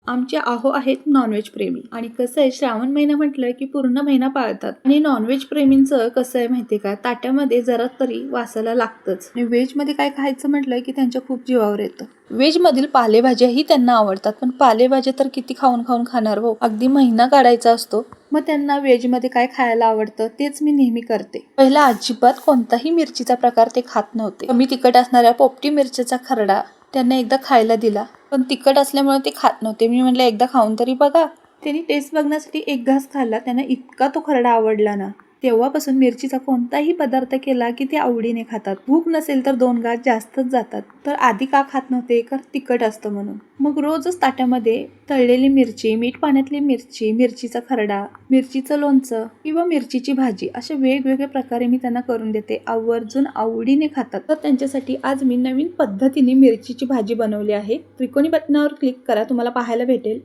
आमचे आहो आहेत नॉनव्हेज प्रेमी आणि कसं आहे श्रावण महिना म्हटलं की पूर्ण महिना पाळतात आणि नॉनव्हेज प्रेमींचं कसं आहे माहितीये का ताट्यामध्ये जरा तरी वासाला लागतच आणि व्हेज मध्ये काय खायचं म्हटलं की त्यांच्या खूप जीवावर येतं. व्हेज मधील पालेभाज्याही त्यांना आवडतात पण पालेभाज्या तर किती खाऊन खाऊन खाणार हो, अगदी महिना काढायचा असतो. मग त्यांना व्हेज मध्ये काय खायला आवडतं तेच मी नेहमी करते. पहिला अजिबात कोणताही मिरचीचा प्रकार ते खात नव्हते. कमी तिखट असणाऱ्या पोपटी मिरचीचा खरडा त्यांना एकदा खायला दिला पण तिखट असल्यामुळे ते खात नव्हते. मी म्हटलं एकदा खाऊन तरी बघा. त्यांनी टेस्ट बघण्यासाठी एक घास खाल्ला, त्यांना इतका तो खरडा आवडला ना, तेव्हापासून मिरचीचा कोणताही पदार्थ केला की ते आवडीने खातात. भूक नसेल तर 2 घास जास्तच जातात. तर आधी का खात नव्हते, कारण तिखट असतं म्हणून. मग रोजच ताट्यामध्ये तळलेली मिरची, मीठ पाण्यातली मिरची, मिरचीचा खरडा, मिरचीचं लोणचं किंवा मिरचीची भाजी असे वेगवेगळे प्रकारे मी त्यांना करून देते. आवर्जून आवडीने खातात. तर त्यांच्यासाठी आज मी नवीन पद्धतीने मिरचीची भाजी बनवली आहे. त्रिकोणी बटनावर क्लिक करा, तुम्हाला पाहायला भेटेल.